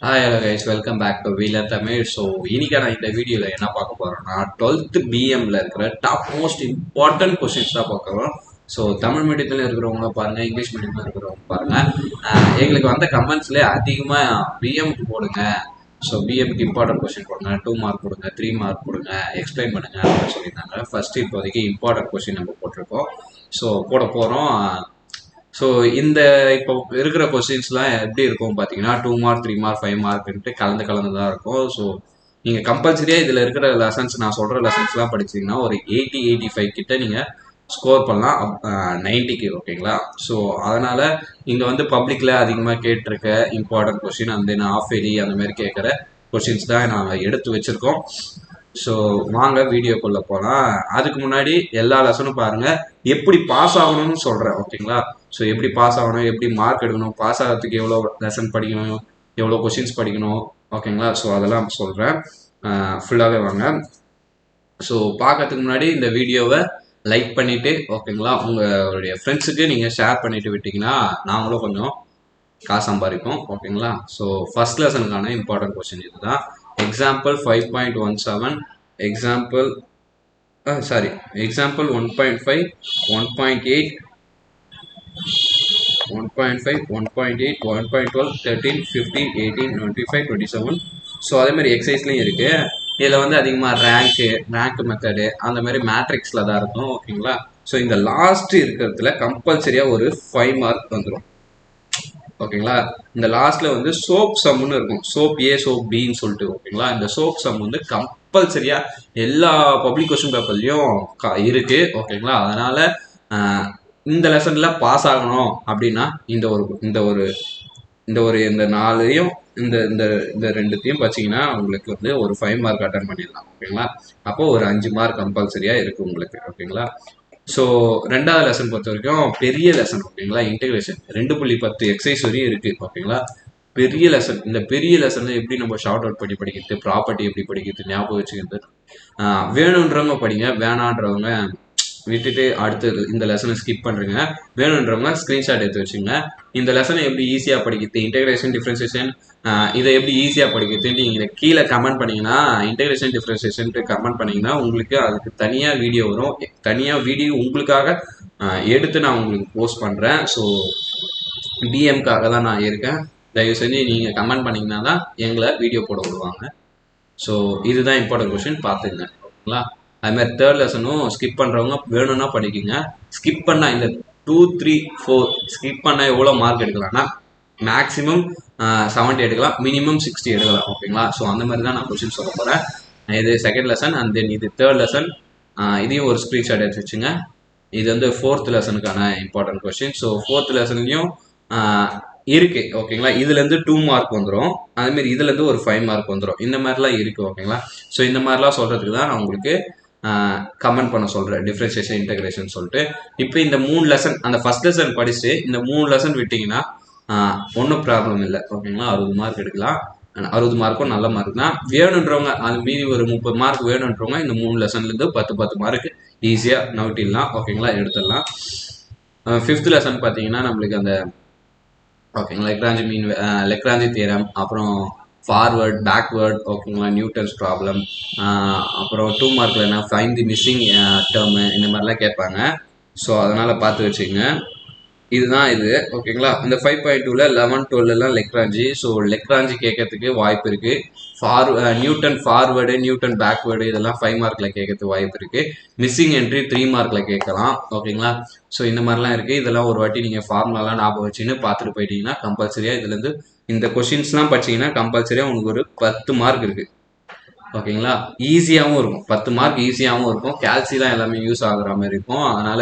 Hi hello guys welcome back to wheeler Tamil. So இன்னைக்கு நான் இந்த வீடியோவில் என்ன பார்க்க போகிறோம்னா 12th பிஎம்ல இருக்கிற டாப் மோஸ்ட் இம்பார்ட்டன்ட் கொஸ்டின்ஸ் தான் பார்க்குறோம். ஸோ தமிழ் மீடியத்தில் இருக்கிறவங்கள பாருங்கள், இங்கிலீஷ் மீடியத்தில் இருக்கிறவங்க பாருங்கள். எங்களுக்கு வந்த கமெண்ட்ஸ்லேயே அதிகமாக பிஎம்க்கு போடுங்க, ஸோ பிஎம்க்கு இம்பார்ட்டன்ட் கொஸ்டின் போடுங்க, 2 மார்க் கொடுங்க, 3 மார்க் கொடுங்க, எக்ஸ்பிளைன் பண்ணுங்க அப்படின்னு சொல்லியிருந்தாங்க. ஃபர்ஸ்ட் இப்போதைக்கு இம்பார்ட்டன்ட் கொஸ்டின் நம்ம போட்டிருக்கோம், ஸோ போட போகிறோம். ஸோ இந்த இப்போ இருக்கிற கொஸ்டின்ஸ்லாம் எப்படி இருக்கும் பார்த்தீங்கன்னா 2 மார்க் 3 மார்க் 5 மார்க்ன்ட்டு கலந்து தான் இருக்கும். ஸோ நீங்கள் கம்பல்சரியாக இதில் இருக்கிற லெசன்ஸ், நான் சொல்கிற லெசன்ஸ்லாம் படிச்சிங்கன்னா ஒரு 80-85 கிட்ட நீங்கள் ஸ்கோர் பண்ணலாம் 90க்கு. ஓகேங்களா? ஸோ அதனால் இங்கே வந்து பப்ளிக்கில் அதிகமாக கேட்டிருக்க இம்பார்ட்டன்ட் கொஸ்டின் அந்த ஆஃப் இயர்லி அந்த மாதிரி கேட்குற கொஸ்டின்ஸ் தான் நாங்கள் எடுத்து வச்சுருக்கோம். ஸோ வாங்க வீடியோக்குள்ளே போகலாம். அதுக்கு முன்னாடி எல்லா லெசனும் பாருங்கள், எப்படி பாஸ் ஆகணும்னு சொல்கிறேன். ஓகேங்களா? ஸோ எப்படி பாஸ் ஆகணும், எப்படி மார்க் எடுக்கணும், பாஸ் ஆகிறதுக்கு எவ்வளோ லெசன் படிக்கணும், எவ்வளோ கொஷின்ஸ் படிக்கணும். ஓகேங்களா? ஸோ அதெல்லாம் சொல்கிறேன், ஃபுல்லாகவே வாங்க. ஸோ பார்க்கறதுக்கு முன்னாடி இந்த வீடியோவை லைக் பண்ணிவிட்டு, ஓகேங்களா, உங்களுடைய ஃப்ரெண்ட்ஸுக்கு நீங்கள் ஷேர் பண்ணிவிட்டு விட்டிங்கன்னா நாங்களும் கொஞ்சம் காசு சம்பாதிப்போம். ஓகேங்களா? ஸோ ஃபர்ஸ்ட் லெசனுக்கான இம்பார்ட்டன்ட் கொஸ்டின் இதுதான். Example 5.17, example example 1.5, 1.8, 1.5, 1.8, 1.12, 13, 15, 18, 25, 27. ஸோ அதே மாதிரி எக்ஸசைஸ்லையும் இருக்கு. இதில் வந்து அதிகமாக ரேங்க் மெத்தடு அந்த மாதிரி மேட்ரிக்ஸில் தான் இருக்கும். ஓகேங்களா? ஸோ இந்த லாஸ்ட் இருக்கிறதுல கம்பல்சரியாக ஒரு 5 மார்க் வந்துடும். ஓகேங்களா? இந்த லாஸ்ட்ல வந்து சோப் சம்னு இருக்கும், சோப் ஏ சோப் பின்னு சொல்லிட்டு. ஓகேங்களா? இந்த சோப் சம் வந்து கம்பல்சரியா எல்லா பப்ளிக் கொஸ்டின் பேப்பர்லயும் இருக்கு. ஓகேங்களா? அதனால இந்த லெசன்ல பாஸ் ஆகணும் அப்படின்னா இந்த ஒரு இந்த ஒரு இந்த ஒரு இந்த நாலையும் இந்த இந்த இந்த ரெண்டுத்தையும் பார்த்தீங்கன்னா உங்களுக்கு வந்து ஒரு 5 மார்க் அட்டன் பண்ணிடலாம். ஓகேங்களா? அப்போ ஒரு 5 மார்க் கம்பல்சரியா இருக்கு உங்களுக்கு. ஓகேங்களா? ஸோ ரெண்டாவது லெசன் பொறுத்த வரைக்கும் பெரிய லெசன். ஓகேங்களா? இன்டெகிரேஷன் 2.10 எக்ஸசைஸ் வரையும் இருக்கு. ஓகேங்களா? பெரிய லெசன். இந்த பெரிய லெசன்ல எப்படி நம்ம ஷார்ட் அவுட் பண்ணி படிக்கிறது, ப்ராப்பர்ட்டி எப்படி படிக்கிறது, ஞாபகம் வச்சுக்கிறது, வேணுன்றவங்க படிங்க, வேணான்றவங்க விட்டுட்டு அடுத்து இந்த லெசனை ஸ்கிப் பண்ணுறீங்க. வேணுன்றவங்க ஸ்க்ரீன்ஷாட் எடுத்து வச்சுங்க. இந்த லெசனை எப்படி ஈஸியாக படிக்கிறது, இன்டெகிரேஷன் டிஃப்ரென்சியேஷன், இதை எப்படி ஈஸியாக படிக்கிறது நீங்கள் கீழே கமெண்ட் பண்ணிங்கன்னா, இன்டெகிரேஷன் டிஃப்ரென்சியேஷன் கமெண்ட் பண்ணிங்கன்னா உங்களுக்கு அதுக்கு தனியாக வீடியோ வரும். தனியாக வீடியோ உங்களுக்காக எடுத்து நான் உங்களுக்கு போஸ்ட் பண்ணுறேன். ஸோ டிஎம்காக தான் நான் இருக்கேன். தயவு செஞ்சு நீங்கள் கமெண்ட் பண்ணிங்கன்னா தான் எங்களை வீடியோ போட விடுவாங்க. ஸோ இதுதான் இம்பார்ட்டன்ட் கொஸ்டின், பார்த்துங்க. ஓகேங்களா? அதுமாதிரி தேர்ட் லெசனும் ஸ்கிப் பண்ணுறவங்க வேணும்னா படிக்குங்க. ஸ்கிப் பண்ணால் இந்த 2, 3, 4 ஸ்கிப் பண்ணால் எவ்வளோ மார்க் எடுக்கலாம்னா மேக்ஸிமம் 70 எடுக்கலாம், மினிமம் 60 எடுக்கலாம். ஓகேங்களா? ஸோ அந்த மாதிரி தான் நான் கொஸ்டின் சொல்ல போகிறேன். இது செகண்ட் லெசன் அண்ட் தென் இது தேர்ட் லெசன். இதையும் ஒரு ஸ்க்ரீன்ஷாட் எடுத்து வச்சுங்க. இது வந்து ஃபோர்த் லெசனுக்கான இம்பார்ட்டன்ட் கொஸ்டின். ஸோ ஃபோர்த் லெசன்லையும் இருக்கு. ஓகேங்களா? இதுலேருந்து 2 மார்க் வந்துடும், அதேமாரி இதுலேருந்து ஒரு 5 மார்க் வந்துடும். இந்த மாதிரிலாம் இருக்கு. ஓகேங்களா? ஸோ இந்த மாதிரிலாம் சொல்றதுக்கு தான் நான் உங்களுக்கு கமெண்ட் பண்ண சொல்றேன், டிஃபரன்சியேஷன் இன்டெகிரேஷன் சொல்லிட்டு. இப்போ இந்த 3 லெசன், அந்த ஃபர்ஸ்ட் லெசன் படிச்சுட்டு இந்த 3 லெசன் விட்டீங்கன்னா ஒன்றும் ப்ராப்ளம் இல்லை. ஓகேங்களா? 60 மார்க் எடுக்கலாம். 60 மார்க்கும் நல்ல மார்க் தான். வேணுன்றவங்க அது மீதி ஒரு 30 மார்க் வேணுன்றவங்க இந்த 3 லெசன்லேருந்து 10 மார்க் ஈஸியாக நோட்டிடலாம். ஓகேங்களா? எடுத்துடலாம். ஃபிஃப்த் லெசன் பார்த்தீங்கன்னா நம்மளுக்கு அந்த ஓகேங்களா லெக்ராஞ்சி தியரம், அப்புறம் ஃபார்வர்ட் பேக்வேர்ட், ஓகேங்களா, நியூட்டன்ஸ் ப்ராப்ளம், அப்புறம் 2 மார்க்கில் என்ன ஃபைண்ட் தி மிஸ்ஸிங் டேர்மு, இந்த மாதிரிலாம் கேட்பாங்க. ஸோ அதனால் பார்த்து வச்சுக்கோங்க. இதுதான் இது. ஓகேங்களா? இந்த 5.2ல 11, 12 எல்லாம் லெக்ராஞ்சி. ஸோ லெக்ராஞ்சி கேட்கறதுக்கு வாய்ப்பு இருக்கு. நியூட்டன் ஃபார்வேர்டு, நியூட்டன் பேக்வேர்டு இதெல்லாம் 5 மார்க்ல கேட்கறதுக்கு வாய்ப்பு இருக்கு. மிஸ்ஸிங் என்ட்ரி 3 மார்க்ல கேட்கலாம். ஓகேங்களா? ஸோ இந்த மாதிரிலாம் இருக்கு. இதெல்லாம் ஒரு வாட்டி நீங்க ஃபார்முலாலாம் ஞாபகம் வச்சுன்னு பார்த்துட்டு போயிட்டீங்கன்னா கம்பல்சரியா இதுல இருந்து இந்த கொஸ்டின்ஸ்லாம் படிச்சீங்கன்னா கம்பல்சரியா உங்களுக்கு ஒரு 10 மார்க் இருக்கு. ஓகேங்களா? ஈஸியாகவும் இருக்கும், 10 மார்க் ஈஸியாகவும் இருக்கும். கேல்சிலாம் எல்லாமே யூஸ் ஆகுற மாதிரி இருக்கும். அதனால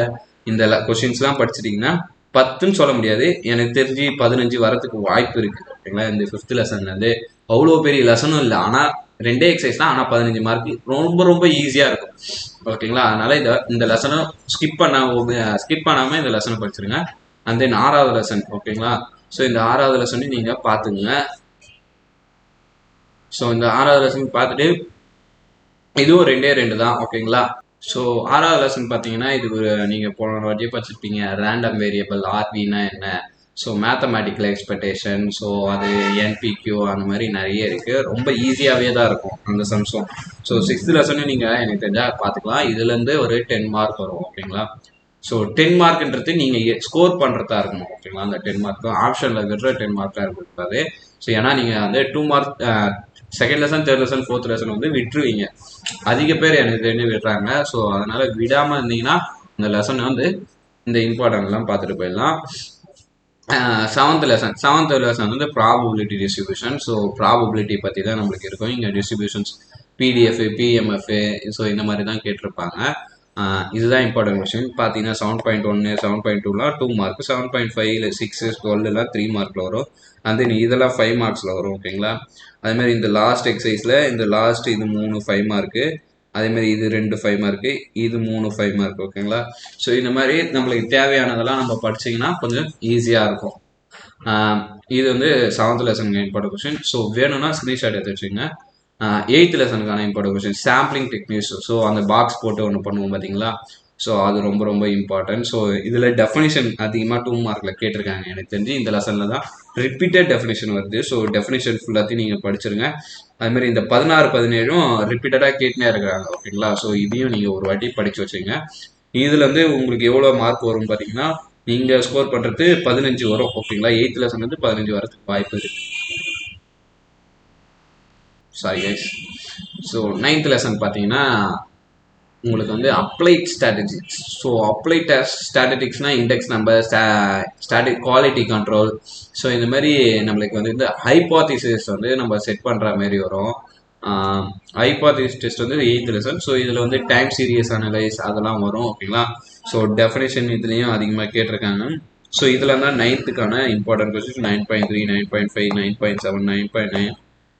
இந்த கொஸ்டின்ஸ்லாம் படிச்சிட்டிங்கன்னா 10ன்னு சொல்ல முடியாது, எனக்கு தெரிஞ்சு 15 வரதுக்கு வாய்ப்பு இருக்கு. ஓகேங்களா? இந்த 5th லெசன்லேருந்து அவ்வளோ பெரிய லெசனும் இல்லை, ஆனால் 2 எக்ஸசைஸ் தான், ஆனால் 15 மார்க் ரொம்ப ரொம்ப ஈஸியாக இருக்கும். ஓகேங்களா? அதனால இந்த லெசனை ஸ்கிப் பண்ணாமல் இந்த லெசனை படிச்சிருங்க. அண்ட் தென் 6வது லெசன். ஓகேங்களா? ஸோ இந்த 6வது லெசனையும் நீங்கள் பார்த்துங்க. ஸோ இந்த 6வது லெசன் பார்த்துட்டு இதுவும் 2 தான். ஓகேங்களா? ஸோ 6வது லெசன் பார்த்தீங்கன்னா இது ஒரு நீங்கள் போன வாட்டியே படிச்சிருப்பீங்க, ரேண்டம் வேரியபிள் ஆர்வினா என்ன, ஸோ மேத்தமேட்டிக்கல் எக்ஸ்பெக்டேஷன், ஸோ அது என்பிக்யூ அந்த மாதிரி நிறைய இருக்குது. ரொம்ப ஈஸியாகவே தான் இருக்கும் அந்த சம்ஸும். ஸோ 6th லெசனும் நீங்கள் எனக்கு தெரிஞ்சால் பார்த்துக்கலாம். இதுலேருந்து ஒரு 10 மார்க் வரும். ஓகேங்களா. ஸோ 10 மார்க்ன்றது நீங்கள் ஸ்கோர் பண்ணுறதா இருக்கணும். ஓகேங்களா. அந்த 10 மார்க் ஆப்ஷனில் இருக்கிற 10 மார்க்காக இருக்கக்கூடாது. ஸோ ஏன்னா நீங்கள் வந்து 2 mark second lesson, third lesson, fourth lesson வந்து விட்டுருவீங்க. அதிக பேர் எனக்கு தெரிஞ்சு விடுறாங்க. ஸோ அதனால் விடாமல் இருந்தீங்கன்னா இந்த லெசனை வந்து இந்த இம்பார்ட்டன்ட்லாம் பார்த்துட்டு போயிடலாம். 7th லெசன் வந்து ப்ராபபிலிட்டி டிஸ்ட்ரிபியூஷன். ஸோ ப்ராபபிலிட்டி பற்றி தான் நம்மளுக்கு இருக்கும். இங்கே டிஸ்ட்ரிபியூஷன்ஸ் பிடிஎஃப், பிஎம்எஃப், ஸோ இந்த மாதிரி தான் கேட்டிருப்பாங்க. இதுதான் இம்பார்ட்டன்ட் கொஸ்டின். பார்த்தீங்கன்னா 7.1, 7.2லாம் 2 மார்க், 7.5, 6, 12லாம் 3 மார்க்கில் வரும். அந்த இதெல்லாம் 5 மார்க்ஸில் வரும். ஓகேங்களா. அதேமாதிரி இந்த லாஸ்ட் எக்ஸசைஸில் இந்த லாஸ்ட் இது 3 5 மார்க்கு, அதேமாதிரி இது 2 5 மார்க்கு, இது 3 5 மார்க். ஓகேங்களா. ஸோ இந்த மாதிரி நம்மளுக்கு தேவையானதெல்லாம் நம்ம படிச்சிங்கன்னா கொஞ்சம் ஈஸியாக இருக்கும். இது வந்து 7th லெசனுக்கு இம்பார்ட்டன்ட் கொஸ்டின். ஸோ வேணும்னா ஸ்க்ரீன்ஷாட் எடுத்து வச்சுங்க. 8th லெசனுக்கான important question sampling techniques. So அந்த பாக்ஸ் போட்டு ஒன்று பண்ணுவோம் பார்த்தீங்களா. ஸோ அது ரொம்ப ரொம்ப இம்பார்ட்டன்ட். ஸோ இதில் டெஃபினிஷன் அதிகமாக 2 மார்க்கில் கேட்டிருக்காங்க. எனக்கு தெரிஞ்சு இந்த லெசனில் தான் ரிப்பீட்டட் டெஃபினிஷன் வருது. ஸோ டெஃபினிஷன் ஃபுல்லாத்தையும் நீங்கள் படிச்சிருங்க. அதுமாதிரி இந்த 16, 17ம் ரிப்பீட்டடாக கேட்டுனே இருக்கிறாங்க. ஓகேங்களா. ஸோ இதையும் நீங்கள் ஒரு வாட்டி படித்து வச்சுங்க. இதில் வந்து உங்களுக்கு எவ்வளோ மார்க் வரும் பார்த்தீங்கன்னா, நீங்கள் ஸ்கோர் பண்ணுறது 15 வரும். ஓகேங்களா. 8th லெசன் வந்து 15 வரதுக்கு வாய்ப்பு இருக்குது. Sorry guys. So 9th lesson பார்த்தீங்கன்னா உங்களுக்கு வந்து அப்ளைட் ஸ்ட்ராட்டஜிக்ஸ். ஸோ அப்ளைட் ஸ்ட்ராட்டஜிக்ஸ்னால் index number, static quality control. So இந்த மாதிரி நம்மளுக்கு வந்து இந்த ஹைபாத்திசிஸ் வந்து நம்ம செட் பண்ணுற மாதிரி வரும். ஹைபாத்திசிஸ் டெஸ்ட் வந்து 8th லெசன். ஸோ இதில் வந்து டைம் சீரியஸ் அனலைஸ் அதெல்லாம் வரும். ஓகேங்களா. ஸோ டெஃபினேஷன் இதுலேயும் அதிகமாக கேட்டிருக்காங்க. ஸோ இதில் தான் 9th இம்பார்ட்டன்ட் கொஸ்டின் 9.3, 9.5, 9.7, 9.9,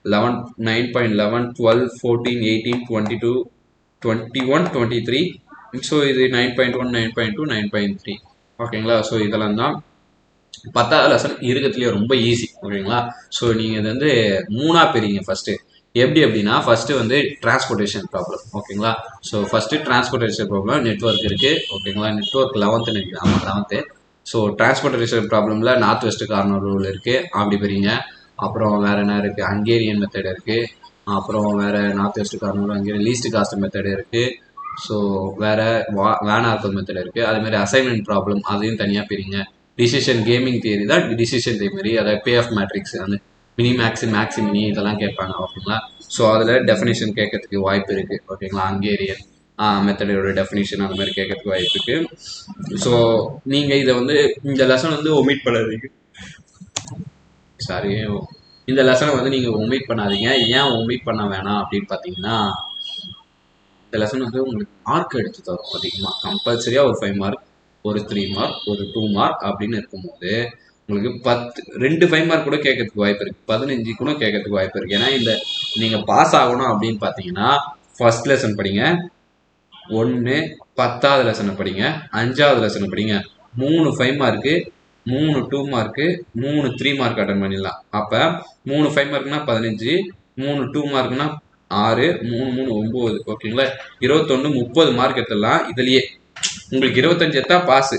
9.11, 12, 14, 18, 22, 21, 23. ஸோ இது 9.1, 9.2, 9.3. ஓகேங்களா. ஸோ இதெல்லாம் தான் 10th லெசன் இருக்கிறதுலேயே ரொம்ப ஈஸி. ஓகேங்களா. ஸோ நீங்கள் இது வந்து 3ஆக பிரிங்க ஃபஸ்ட்டு. எப்படி அப்படின்னா ஃபஸ்ட்டு வந்து டிரான்ஸ்போர்ட்டேஷன் ப்ராப்ளம். ஓகேங்களா. So first transportation problem, network இருக்குது. ஓகேங்களா. நெட்ஒர்க் 11th நினைக்கிறேன். ஆமாம் 11th. ஸோ டிரான்ஸ்போர்ட்டேஷன் ப்ராப்ளமில் நார்த் வெஸ்ட் கார்னர் ரூல் இருக்குது. அப்படி பிரிங்க. அப்புறம் வேறு என்ன இருக்குது, ஹங்கேரியன் மெத்தட் இருக்குது. அப்புறம் வேறு north west corner Hungarian least cost method இருக்குது. ஸோ வேறு வேன் ஆர்கல் மெத்தட் இருக்குது. அதேமாதிரி அசைன்மெண்ட் ப்ராப்ளம் அதையும் தனியாக பிரிங்க. டிசிஷன் கேமிங் தியரி தான் டிசிஷன் தியரி. அதாவது பே ஆஃப் மேட்ரிக்ஸ், அந்த மினி மேக்ஸி, மேக்ஸி மினி இதெல்லாம் கேட்பாங்க. ஓகேங்களா. ஸோ அதில் டெஃபினேஷன் கேட்கறதுக்கு வாய்ப்பு இருக்குது. ஓகேங்களா. ஹங்கேரியன் மெத்தடோட டெஃபினேஷன் அந்த மாதிரி கேட்கறதுக்கு வாய்ப்பு இருக்குது. ஸோ நீங்கள் இதை வந்து இந்த லெசன் வந்து ஒமிட் பண்ணாதீங்க. சாரி, இந்த லெசனை வந்து நீங்கள் ஒமிட் பண்ணாதீங்க. ஏன் ஒமிட் பண்ண வேணாம் அப்படின்னு பார்த்தீங்கன்னா, இந்த லெசன் வந்து உங்களுக்கு மார்க் எடுத்து தரும் அதிகமாக. கம்பல்சரியாக ஒரு 5 மார்க், ஒரு 3 மார்க், ஒரு 2 மார்க் அப்படின்னு இருக்கும்போது உங்களுக்கு 2 5 மார்க் கூட கேட்கறதுக்கு வாய்ப்பு இருக்குது. 15 கூட கேட்கறதுக்கு வாய்ப்பு இருக்குது. ஏன்னா இந்த நீங்கள் பாஸ் ஆகணும் அப்படின்னு பார்த்தீங்கன்னா ஃபர்ஸ்ட் லெசன் படிங்க, 1 10th லெசனை படிங்க, 5th லெசனை படிங்க. 3 5 மார்க்கு, 3 2 மார்க்கு, 3 3 மார்க் அட்டன் பண்ணிடலாம். அப்போ 3 5 மார்க்னா 15, 3 2 மார்க்னா 6, 3 3 9. ஓகேங்களா. 21 30 மார்க் எடுத்துடலாம். இதுலேயே உங்களுக்கு 25 எடுத்தா பாஸு.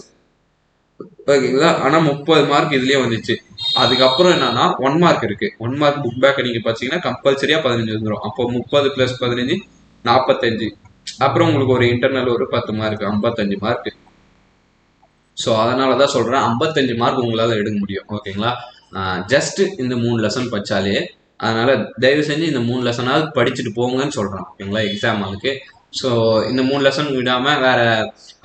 ஓகேங்களா. ஆனால் 30 மார்க் இதுலேயே வந்துச்சு. அதுக்கப்புறம் என்னன்னா 1 மார்க் இருக்குது. 1 மார்க் புக் பேக்கை நீங்கள் பார்த்தீங்கன்னா கம்பல்சரியாக 15 வந்துடும். அப்போ 30 + 15 45. அப்புறம் உங்களுக்கு ஒரு இன்டர்னல் ஒரு 10 மார்க், 55 மார்க். ஸோ அதனால தான் சொல்கிறேன் 55 மார்க் உங்களால் எடுக்க முடியும். ஓகேங்களா. ஜஸ்ட் இந்த 3 லெசன் படித்தாலே. அதனால் தயவு செஞ்சு இந்த 3 லெசனாவது படிச்சுட்டு போங்கன்னு சொல்கிறேன். ஓகேங்களா. எக்ஸாம் ஆளுக்கு. ஸோ இந்த 3 லெசன் விடாமல் வேறு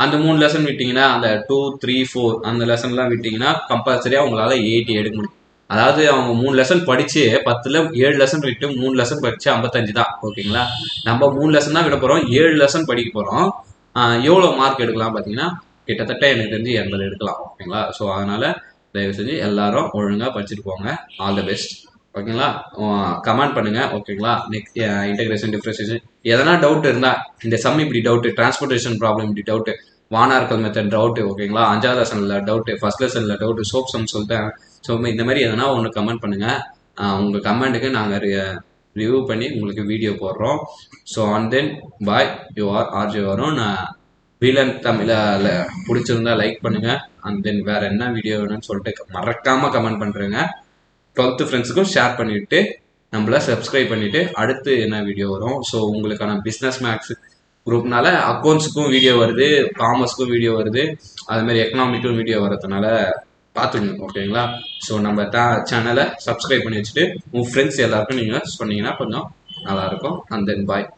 அந்த 3 லெசன் விட்டிங்கன்னா, அந்த 2 3 4 அந்த லெசன்லாம் விட்டிங்கன்னா கம்பல்சரியாக உங்களால் 80 எடுக்க முடியும். அதாவது அவங்க 3 லெசன் படித்து 10ல் 7 லெசன் விட்டு 3 லெசன் படித்து 55 தான். ஓகேங்களா. நம்ம 3 லெசன் தான் விட போகிறோம், 7 லெசன் படிக்க போகிறோம். எவ்வளோ மார்க் எடுக்கலாம் பார்த்தீங்கன்னா கிட்டத்தட்ட எனக்கு தெரிஞ்சு 80 எடுக்கலாம். ஓகேங்களா. ஸோ அதனால் தயவு செஞ்சு எல்லாரும் ஒழுங்காக படிச்சுட்டு போங்க. All the best. ஓகேங்களா. கமெண்ட் பண்ணுங்கள். ஓகேங்களா. நெக்ஸ்ட் இன்டெகிரேஷன், டிஃபரன்ஷியேஷன் எதனா டவுட் இருந்தால், இந்த சம் இப்படி டவுட்டு, டிரான்ஸ்போர்ட்டேஷன் ப்ராப்ளம் இப்படி டவுட்டு, வான் ஆர்கல் மெத்தட் டவுட்டு, ஓகேங்களா, 5th லெசனில் டவுட்டு, ஃபர்ஸ்ட் லெசனில் டவுட்டு, சோப் சம் சொல்லிட்டேன். ஸோ இந்த மாதிரி எதனா ஒன்று கமெண்ட் பண்ணுங்கள். உங்கள் கமெண்ட்டுக்கு நாங்கள் ரிவ்யூ பண்ணி உங்களுக்கு வீடியோ போடுறோம். So and then bye, you are RJ வரும். நான் வீலன் தமிழில் பிடிச்சிருந்தா லைக் பண்ணுங்கள், அண்ட் தென் வேறு என்ன வீடியோ வேணும்னு சொல்லிட்டு மறக்காமல் கமெண்ட் பண்ணுறேங்க. 12th ஃப்ரெண்ட்ஸுக்கும் ஷேர் பண்ணிவிட்டு நம்மள சப்ஸ்கிரைப் பண்ணிவிட்டு அடுத்து என்ன வீடியோ வரும். ஸோ உங்களுக்கான பிஸ்னஸ் மேக்ஸ் குரூப்னால அக்கௌண்ட்ஸுக்கும் வீடியோ வருது, காமர்ஸ்க்கும் வீடியோ வருது, அதுமாதிரி எக்கனாமிக்கும் வீடியோ வரதுனால பார்த்துக்கணும். ஓகேங்களா? ஸோ நம்ம சேனலை சப்ஸ்கிரைப் பண்ணி வச்சுட்டு உங்கள் ஃப்ரெண்ட்ஸ் எல்லாருக்கும் நீங்கள் சொன்னீங்கன்னா கொஞ்சம் நல்லாயிருக்கும். And then bye.